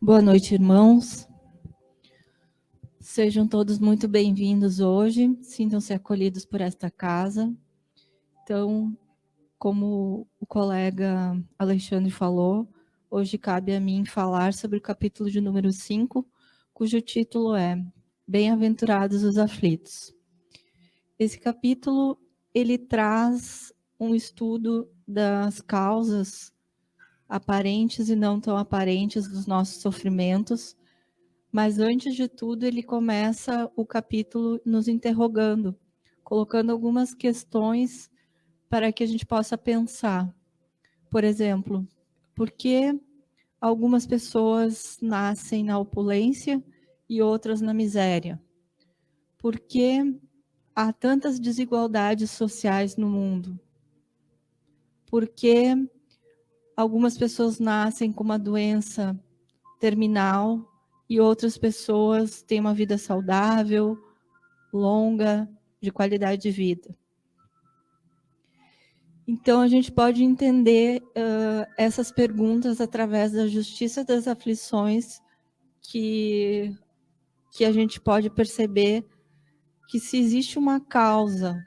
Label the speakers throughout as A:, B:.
A: Boa noite, irmãos. Sejam todos muito bem-vindos hoje. Sintam-se acolhidos por esta casa. Então, como o colega Alexandre falou, hoje cabe a mim falar sobre o capítulo de número 5, cujo título é Bem-aventurados os aflitos. Esse capítulo, ele traz um estudo das causas aparentes e não tão aparentes dos nossos sofrimentos. Mas antes de tudo, ele começa o capítulo nos interrogando, colocando algumas questões para que a gente possa pensar. Por exemplo, por que algumas pessoas nascem na opulência e outras na miséria? Por que há tantas desigualdades sociais no mundo? Por que algumas pessoas nascem com uma doença terminal e outras pessoas têm uma vida saudável, longa, de qualidade de vida? Então, a gente pode entender essas perguntas através da justiça das aflições, que a gente pode perceber que se existe uma causa,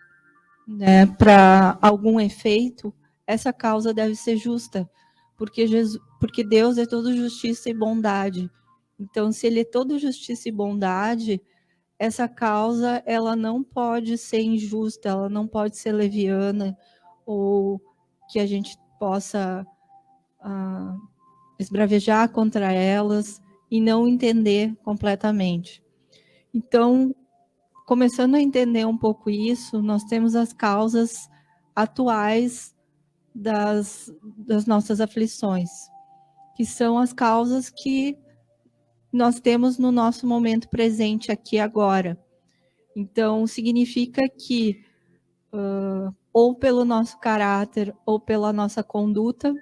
A: né, para algum efeito, essa causa deve ser justa, porque Deus é todo justiça e bondade. Então, se Ele é todo justiça e bondade, essa causa ela não pode ser injusta, ela não pode ser leviana, ou que a gente possa esbravejar contra elas e não entender completamente. Então, começando a entender um pouco isso, nós temos as causas atuais das nossas aflições, que são as causas que nós temos no nosso momento presente aqui agora. Então, significa que ou pelo nosso caráter ou pela nossa conduta,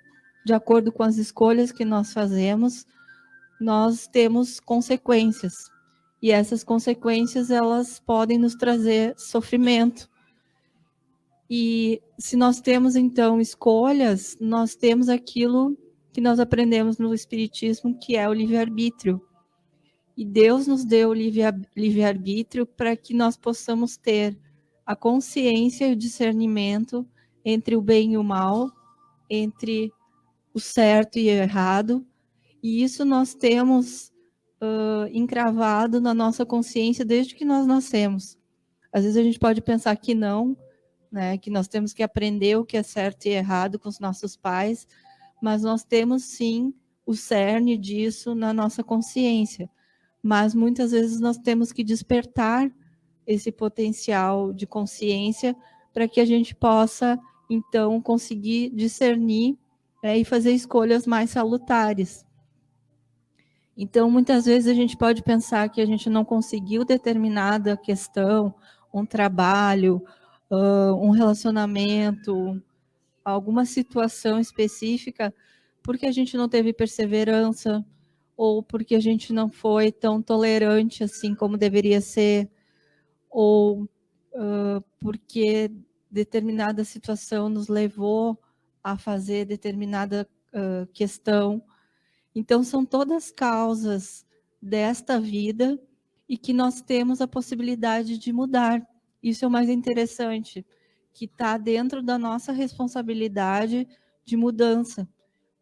A: de acordo com as escolhas que nós fazemos, nós temos consequências. E essas consequências, elas podem nos trazer sofrimento. E se nós temos, então, escolhas, nós temos aquilo que nós aprendemos no Espiritismo, que é o livre-arbítrio. E Deus nos deu o livre-arbítrio para que nós possamos ter a consciência e o discernimento entre o bem e o mal, entre o certo e o errado, e isso nós temos encravado na nossa consciência desde que nós nascemos. Às vezes a gente pode pensar que não, né, que nós temos que aprender o que é certo e errado com os nossos pais, mas nós temos sim o cerne disso na nossa consciência. Mas muitas vezes nós temos que despertar esse potencial de consciência para que a gente possa, então, conseguir discernir, né, e fazer escolhas mais salutares. Então, muitas vezes a gente pode pensar que a gente não conseguiu determinada questão, um trabalho, um relacionamento, alguma situação específica, porque a gente não teve perseverança, ou porque a gente não foi tão tolerante assim como deveria ser, ou porque determinada situação nos levou a fazer determinada questão. Então, são todas causas desta vida e que nós temos a possibilidade de mudar. Isso é o mais interessante, que está dentro da nossa responsabilidade de mudança.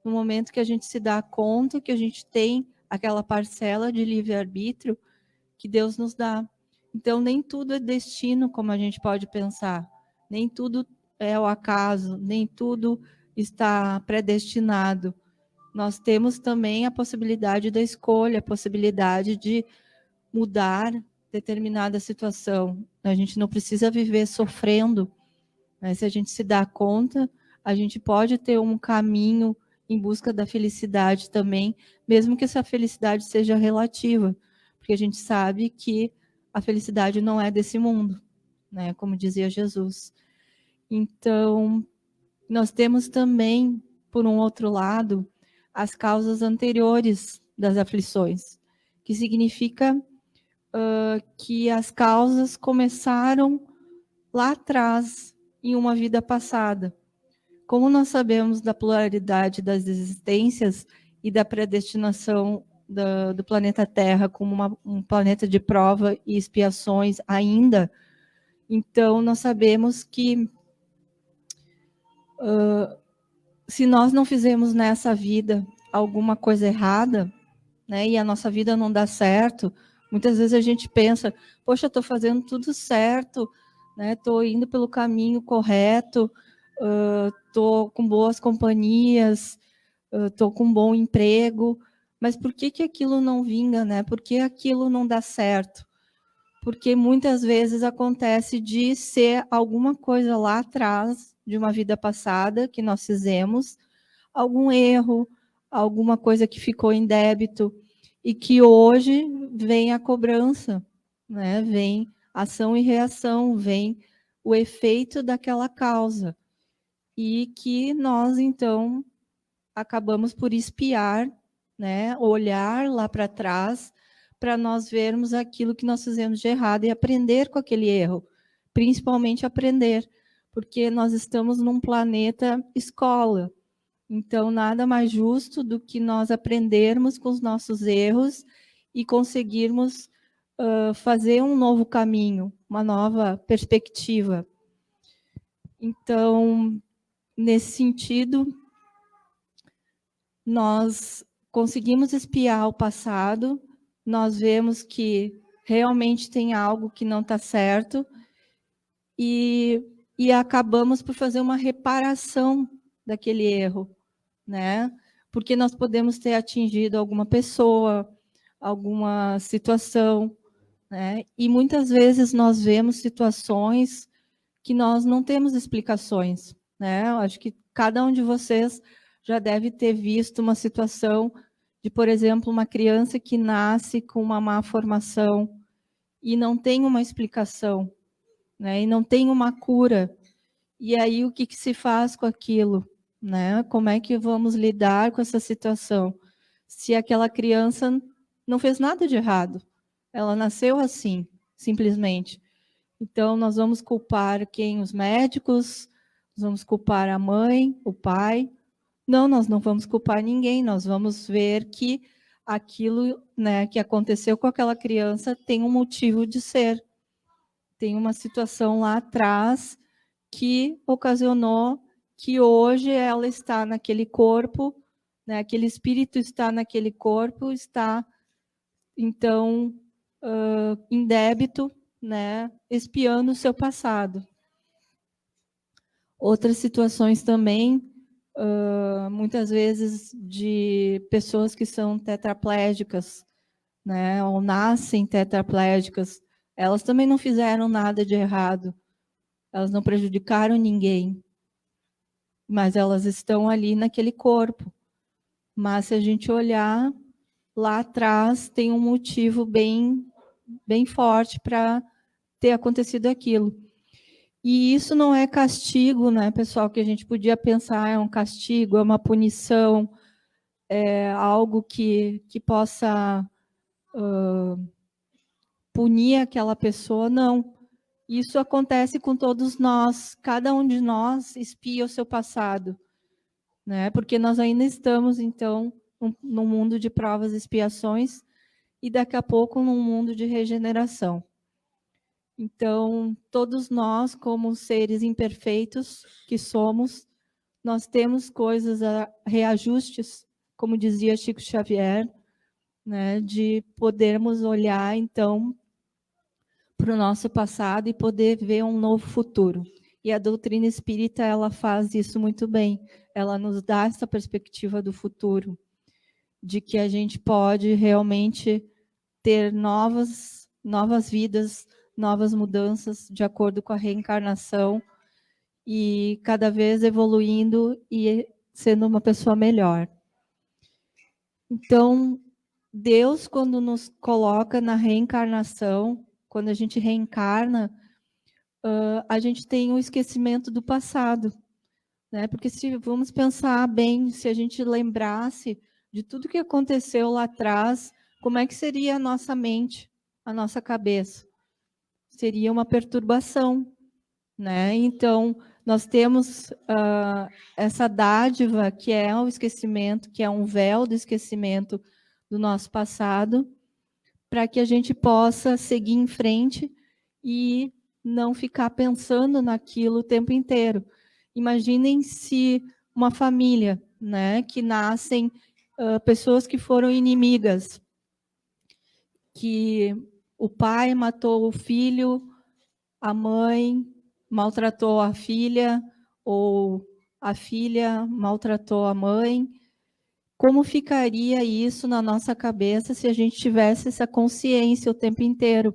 A: No momento que a gente se dá conta que a gente tem aquela parcela de livre-arbítrio que Deus nos dá. Então, nem tudo é destino, como a gente pode pensar. Nem tudo é o acaso, nem tudo está predestinado. Nós temos também a possibilidade da escolha, a possibilidade de mudar determinada situação. A gente não precisa viver sofrendo, né? Se a gente se dá conta, a gente pode ter um caminho em busca da felicidade também, mesmo que essa felicidade seja relativa, porque a gente sabe que a felicidade não é desse mundo, né? Como dizia Jesus. Então, nós temos também, por um outro lado, as causas anteriores das aflições, que significa que as causas começaram lá atrás, em uma vida passada. Como nós sabemos da pluralidade das existências e da predestinação do planeta Terra como um planeta de prova e expiações ainda. Então, nós sabemos que se nós não fizermos nessa vida alguma coisa errada, né, e a nossa vida não dá certo, muitas vezes a gente pensa, poxa, estou fazendo tudo certo, né, estou indo pelo caminho correto, estou com boas companhias, estou com um bom emprego, mas por que aquilo não vinga, né? Por que aquilo não dá certo? Porque muitas vezes acontece de ser alguma coisa lá atrás, de uma vida passada que nós fizemos, algum erro, alguma coisa que ficou em débito, e que hoje vem a cobrança, né? Vem ação e reação, vem o efeito daquela causa. E que nós, então, acabamos por espiar, né? Olhar lá para trás, para nós vermos aquilo que nós fizemos de errado e aprender com aquele erro, principalmente aprender, porque nós estamos num planeta escola, então nada mais justo do que nós aprendermos com os nossos erros e conseguirmos fazer um novo caminho, uma nova perspectiva. Então, nesse sentido, nós conseguimos espiar o passado, nós vemos que realmente tem algo que não está certo e acabamos por fazer uma reparação daquele erro, né? Porque nós podemos ter atingido alguma pessoa, alguma situação, né? E muitas vezes nós vemos situações que nós não temos explicações, né? Eu acho que cada um de vocês já deve ter visto uma situação de, por exemplo, uma criança que nasce com uma má formação e não tem uma explicação, né? E não tem uma cura. E aí o que se faz com aquilo, né? Como é que vamos lidar com essa situação? Se aquela criança não fez nada de errado, ela nasceu assim, simplesmente. Então, nós vamos culpar quem? Os médicos? Nós vamos culpar a mãe, o pai? Não, nós não vamos culpar ninguém. Nós vamos ver que aquilo, né, que aconteceu com aquela criança tem um motivo de ser. Tem uma situação lá atrás que ocasionou que hoje ela está naquele corpo, né, aquele espírito está naquele corpo, está, então, em débito, né, espiando o seu passado. Outras situações também, muitas vezes de pessoas que são tetraplégicas, né, ou nascem tetraplégicas, elas também não fizeram nada de errado, elas não prejudicaram ninguém, mas elas estão ali naquele corpo. Mas se a gente olhar lá atrás, tem um motivo bem forte para ter acontecido aquilo. E isso não é castigo, né, pessoal, que a gente podia pensar, é um castigo, é uma punição, é algo que possa punir aquela pessoa, não. Isso acontece com todos nós, cada um de nós espia o seu passado, né, porque nós ainda estamos, então, num mundo de provas e expiações, e daqui a pouco num mundo de regeneração. Então, todos nós, como seres imperfeitos que somos, nós temos coisas, reajustes, como dizia Chico Xavier, né, de podermos olhar, então, para o nosso passado e poder ver um novo futuro. E a doutrina espírita, ela faz isso muito bem. Ela nos dá essa perspectiva do futuro, de que a gente pode realmente ter novas vidas, novas mudanças de acordo com a reencarnação e cada vez evoluindo e sendo uma pessoa melhor. Então, Deus, quando nos coloca na reencarnação, quando a gente reencarna, a gente tem o esquecimento do passado, né? Porque se vamos pensar bem, se a gente lembrasse de tudo que aconteceu lá atrás, como é que seria a nossa mente, a nossa cabeça? Seria uma perturbação, né? Então, nós temos essa dádiva que é o esquecimento, que é um véu do esquecimento do nosso passado, para que a gente possa seguir em frente e não ficar pensando naquilo o tempo inteiro. Imaginem se uma família, né, que nascem pessoas que foram inimigas, que o pai matou o filho, a mãe maltratou a filha, ou a filha maltratou a mãe. Como ficaria isso na nossa cabeça se a gente tivesse essa consciência o tempo inteiro?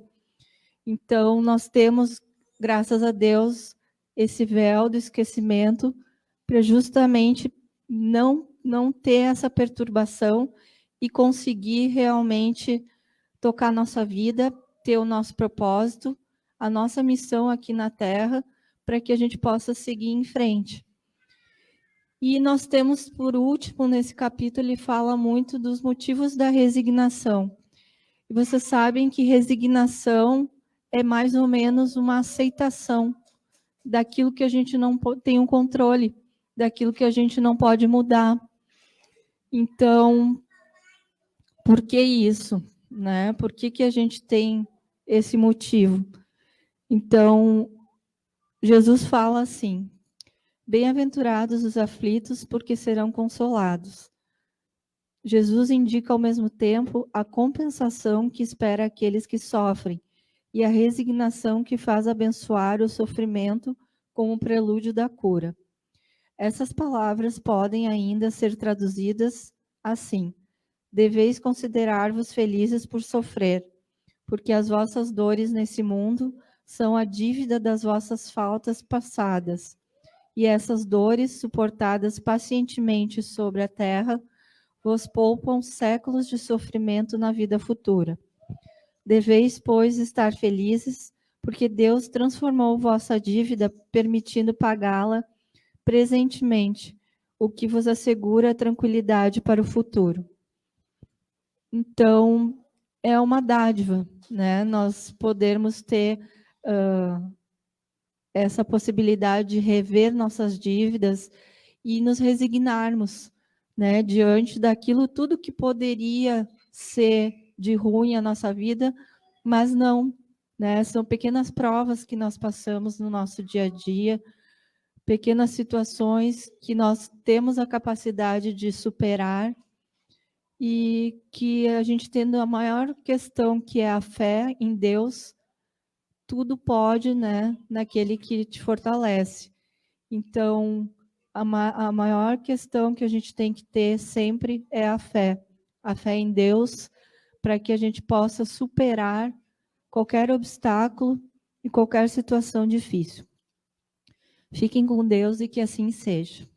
A: Então, nós temos, graças a Deus, esse véu do esquecimento para justamente não ter essa perturbação e conseguir realmente tocar nossa vida, ter o nosso propósito, a nossa missão aqui na Terra, para que a gente possa seguir em frente. E nós temos, por último, nesse capítulo, ele fala muito dos motivos da resignação. E vocês sabem que resignação é mais ou menos uma aceitação daquilo que a gente não tem um controle, daquilo que a gente não pode mudar. Então, por que isso? Né? Por que a gente tem esse motivo? Então, Jesus fala assim: bem-aventurados os aflitos, porque serão consolados. Jesus indica ao mesmo tempo a compensação que espera aqueles que sofrem e a resignação que faz abençoar o sofrimento como prelúdio da cura. Essas palavras podem ainda ser traduzidas assim: deveis considerar-vos felizes por sofrer, porque as vossas dores nesse mundo são a dívida das vossas faltas passadas, e essas dores, suportadas pacientemente sobre a terra, vos poupam séculos de sofrimento na vida futura. Deveis, pois, estar felizes, porque Deus transformou vossa dívida, permitindo pagá-la presentemente, o que vos assegura tranquilidade para o futuro. Então, é uma dádiva, né? Nós podermos ter essa possibilidade de rever nossas dívidas e nos resignarmos, né, diante daquilo tudo que poderia ser de ruim a nossa vida, mas não, né? São pequenas provas que nós passamos no nosso dia a dia, pequenas situações que nós temos a capacidade de superar e que a gente tendo a maior questão, que é a fé em Deus, tudo pode, né, naquele que te fortalece. Então, a maior questão que a gente tem que ter sempre é a fé em Deus, para que a gente possa superar qualquer obstáculo e qualquer situação difícil. Fiquem com Deus e que assim seja.